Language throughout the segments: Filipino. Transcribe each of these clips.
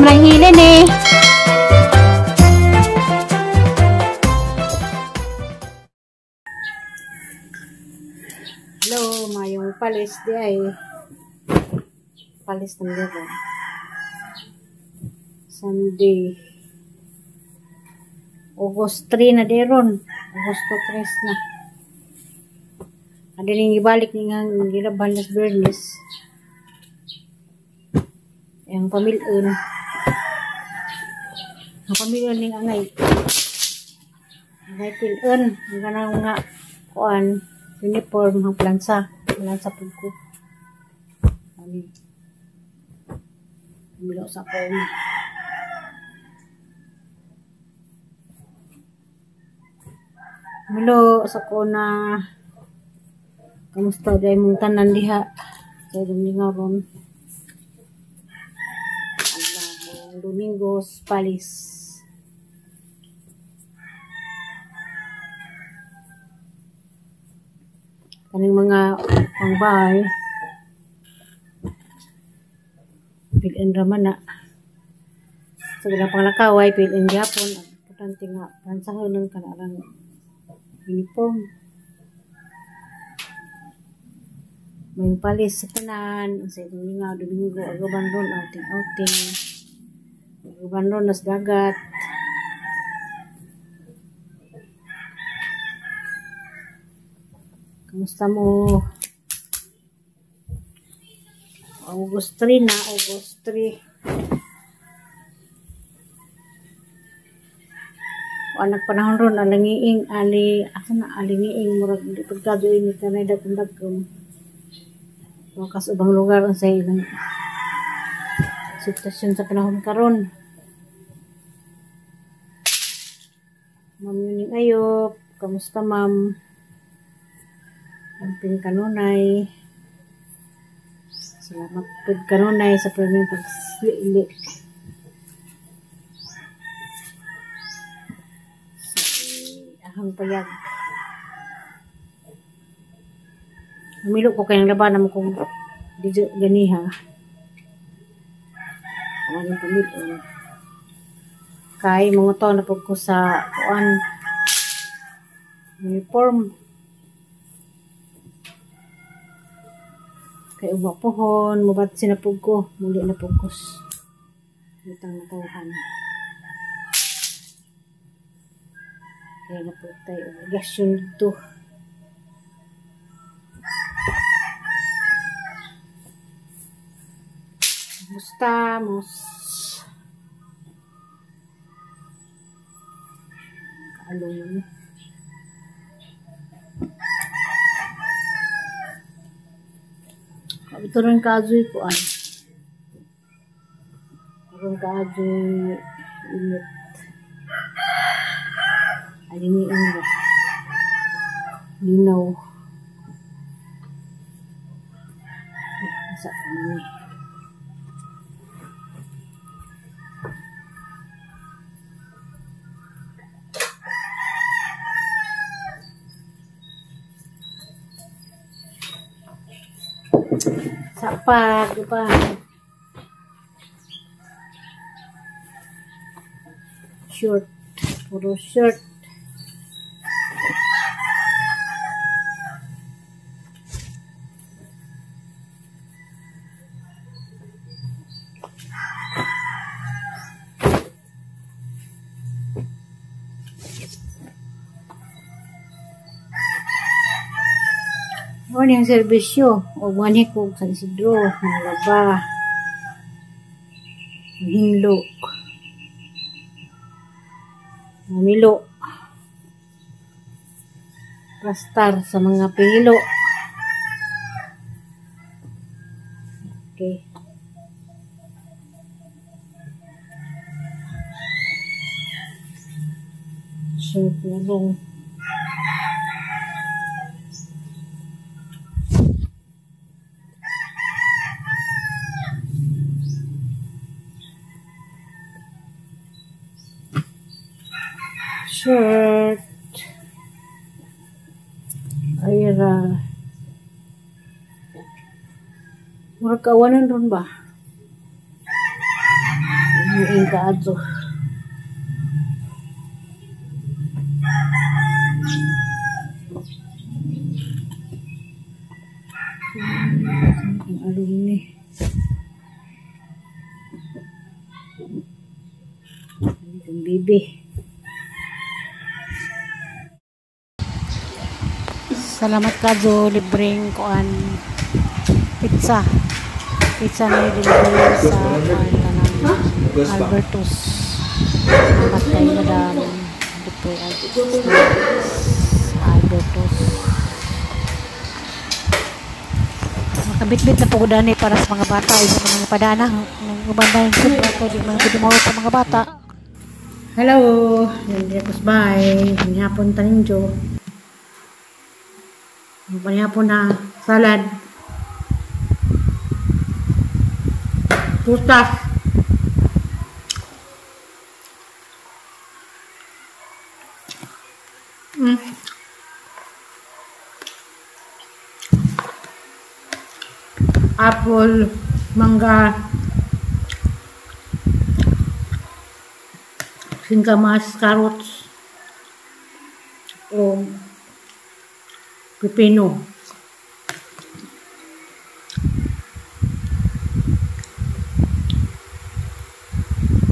lang ilin eh. Hello, mayong palis di ay. Palis ng gabi. Sunday. August 3 na deron. Agosto 3 na. Ada ning ibalik ni nga gilaban nas Bernes. Yang pamilon. Ang pamilon ning angay. Angay pilon. Ang ganang nga kuan uniform ang plansa. Plansa pud ko. Ani. Milo sa ko. Milo sa ko na kamusta day mong tanan diha sa Domingaron. Domingos Palis. Kaning mga pangbahay pilin raman na sa ilang panglakaway pilin gyapon importante nga pansahonon kanarang uniform. May palis sa tanan sa Domingo agaban ron outing agaban ron nas dagat. Kamusta mo? August 3 na, August 3. Anak panahon ron alangiing asa na alangiing murag di pagkado ini kanay dagkong wakas ubang lugar ang sa ilang sitwasyon sa panahon karon. Ma'am Yuning Ayop, kamusta ma'am? Ang kanunay. Salamat pud kanunay sa paming pagsili. Ahang payag. Namilo ko kayang laban mo kung di ganiha. Ang pamilya. Kay mga to na po ko sa kuan uniform. Kay uwa pohon, mubat sinapog ko, muli na pugkos. Itang natawhan. Kaya na po tayo obligasyon dito. Estamos. Kaalong. Ito rin kaazoy ko ay. Ito kaazoy init. Aliniin ba? Linaw. Masa kami. Sapat, diba? Short. Puro short. Ano yung serbisyo? O buwan ko sa Isidro, malaba, hinlo, mamilo, plastar sa mga pingilo. Okay. Shirt na long. Shirt. Ayra. Murag kawanan ron ba? Ang kaadto. Ang alumni. Ang bibi. Salamat kadto libreng kuan pizza. Pizza na delivery sa Albertos. Salamat kay Madam Dupoy Albertos. Makabitbit na po dani para sa mga bata. Isa mga padana ng ubandahin ko kay di mga gudumawag sa mga bata. Hello, nandito bye. Hapon taninjo. Hapon na salad. Putas. Apple, mangga, singkamas, carrots, o pepino.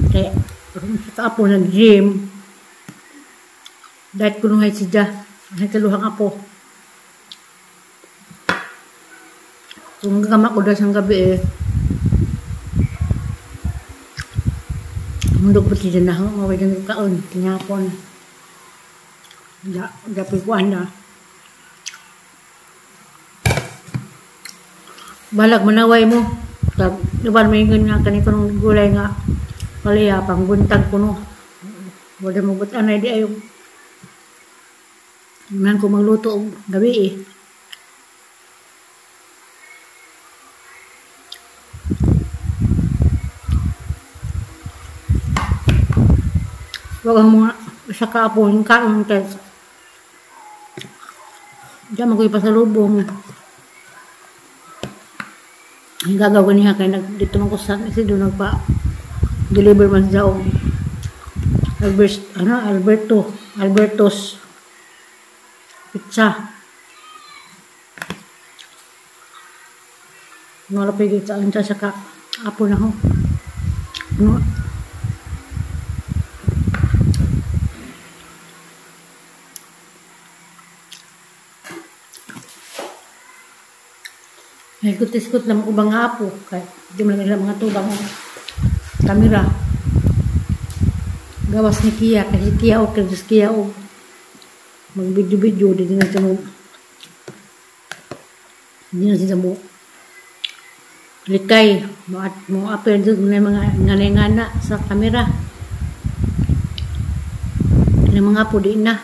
Kaya, sa apo nag-gym. Dahil ko nung hay sidya. Hay kaluhang apo. Kung gamak ko dahil sa gabi mundog pati dyan na mawag ng kaon. Tinapon. Dapikuan na. Balag manaway mo. Diba may nga kanito ng gulay nga. Palaya, pang buntag ko no. Wala mo ba't anay di ayong. Naman ko magluto gabi Wag ang mga sa kaapon, kaon test. Diyan magoy pasalubong. Ang gagawin niya kay dito man ko sa kasi doon nagpa deliver man sa Albertos pizza. Wala pa sa anta sa kaapon na ho. No. Ikot-ikot lang ko bang apo kaya di mo lang mga tubang kamera gawas ni Kia kasi Kia o mag-video di na siya mo likay mo apel doon na mga nanay-ngana sa kamera ng mga apo di na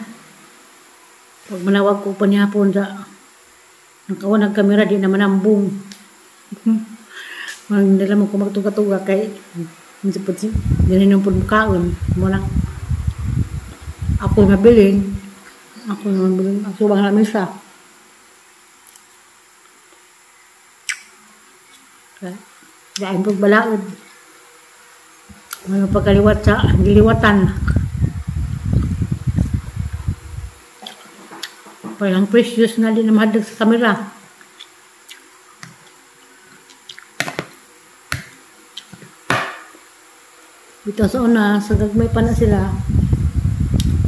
pag manawag ko pa niya hapon sa nakawan ang kamera di naman ambong. Nila mo ko magtuga-tuga kay ganun po mukhaon. Muna ako mabiling. Ako naman biling. Ang subang namin siya. Dahil pagbalaod. Ano pagkaliwat sa giliwatan. Parang precious na din na mahadag sa kamera. Dito sa una, sa gagmay pa na sila.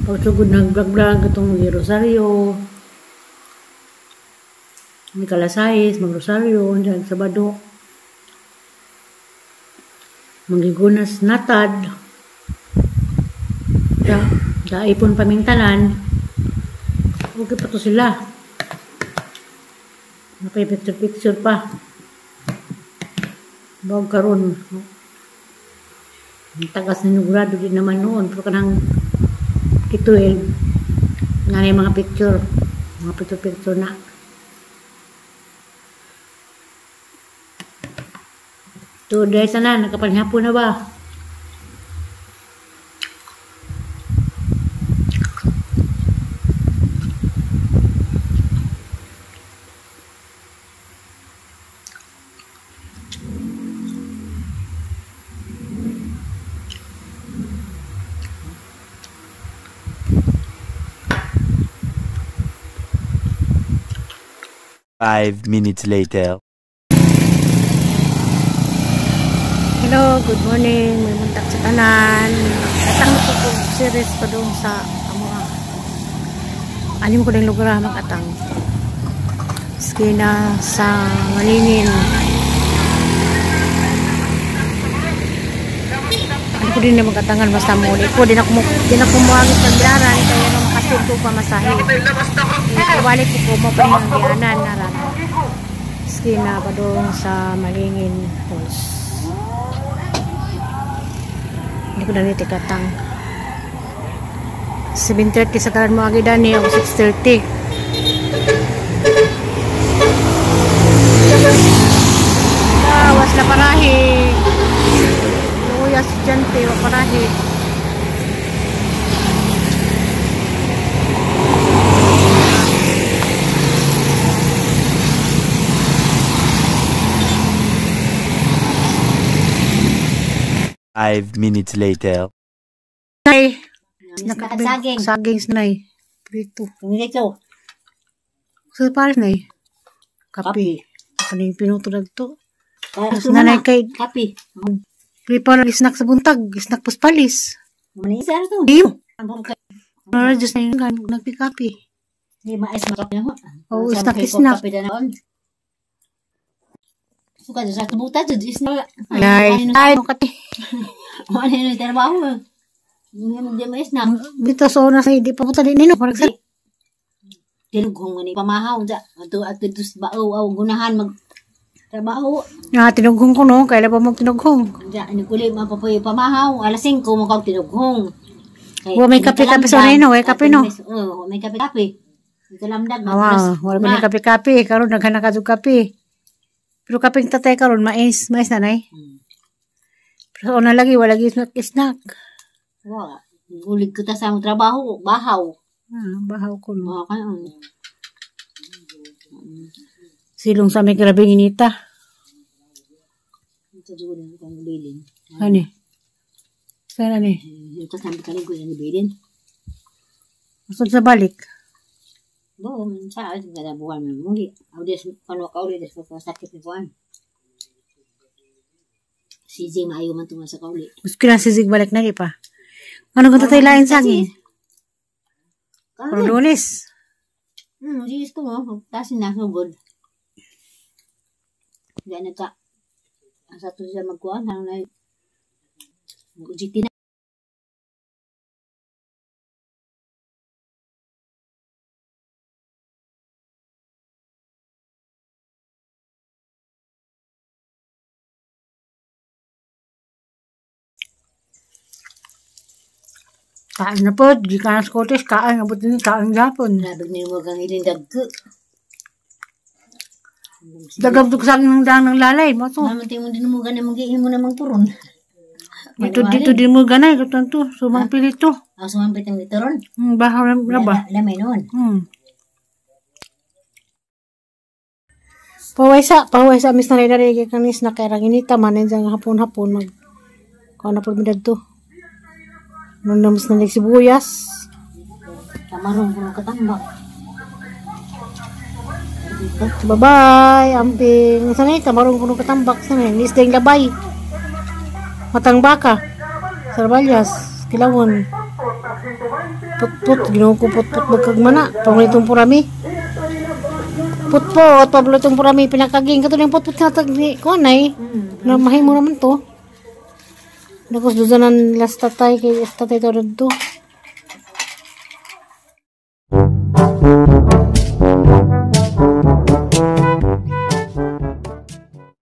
Pagsugod ng vlog-vlog, itong Rosario. May kalasayis, mag-Rosario, dyan sa Sabado. Magigunas natad. Sa ipon pamintanan. Okay pa to sila. Napay-picture pa. Bawag karon. Ang tagas na nugurado din naman noon. Pero kanang kituil. Nga na yung mga picture. Mga picture na. Ito, dahil sana, nakapanghapon na ba? 5 minutes later. Hello, good morning. May muntak sa tanan. Katang ko po series pa doon sa Amua. Anim ko ng lugar makatang. Skina sa Malingin. Ano ko din na magkatangan basta muli ko. Di na kumuhagit ng bilaran. Kaya na makasin ko pamasahe. Balik ko mo pa yung biyanan na ran. Skina pa doon sa Malingin Falls. Hindi ko na nito katang 7:30 sa karan mo agidan niya o 6:30. Was na parahi luyas dyan wa parahi. Five minutes later. Nay, Saging. saging nay. Prito. Nito. Sa pares nay. Kape. Ano yung pinutulad to? Tapos nanay kay Kapi. Pipa na snack sa buntag. Snack paspalis. Manisa na to. Dim. Ang burka. Nara just na yung nagpikapi. Di maes makap na ho. Oo, snack. Kapi na noon. Suka sa kabuta jud is na. Ay, ano kati. Ano yung trabaho mo? Hindi mo di maes na. Dito sa una sa hindi pa puta din nino. Parang sa Tinughong ni pamahaw ja. Ato dus bao aw gunahan mag trabaho. tinughong ko no. Kailan pa magtinughong? Ja ani kuli mapapoy pamahaw. Alas 5 mo kag tinughong. Wa may kape-kape sa nino. Way kape no. Oo, may kape-kape. Ito lamdag. Wala may kape-kape. Karon naghanap ka kape. Pero kaping tatay karon mais na nay. Pero una lagi wala lagi snack. Wala. Gulig kita sa among trabaho, bahaw. Bahaw ko no. Mga kayo. Silong sa may grabing inita. Ito dito ko ang bilin. Ani? Saan ani? Ito sabi ka ko yung bilin. Masod sa balik. Bo, sa akin kada buwan mo muli. Audios ano ka ulit sa sakit ni buwan. Si Jim ayaw man tunga sa kauli. Gusto ko na sisig balik na di pa. Ano kung tatay lain saging? Pero lunes. Jis ko mo. Tasin na sugod. Diyan na ka. Asa to siya magkuhan. Ano na GT na. Kain na po. Di ka na Scottish. Kain na po din. Kain Japon. Labag niyo mo kang ilindag ko. Dagabdog sa akin ng daan ng lalay. Mato. Mamunti mo din mo ganun. Mag-iin mo namang turon. Dito din mo ganay. Ito to. Sumang pilito. Ako sumampit ang turon. Bahaw na ba? Lamay noon. Paway sa amis na rin na kanis na kaya ranginita manin dyan hapon-hapon mag kung na po minad to. Nung namas na nagsibuyas. Kamarong puno katambak. Bye-bye, amping. Sanay, kamarong puno katambak. Sanay, nisda yung labay. Matang baka. Sarbalyas. Kilawon. Put-put. Ginawa ko put-put magkagmana. Pamulitong purami. Put-put. Pamulitong purami. Pinakaging. Kato yung put-put na tagni. Kunay. Namahin mo naman to. Nakos doon na last tatay. Kay tatay to rin to.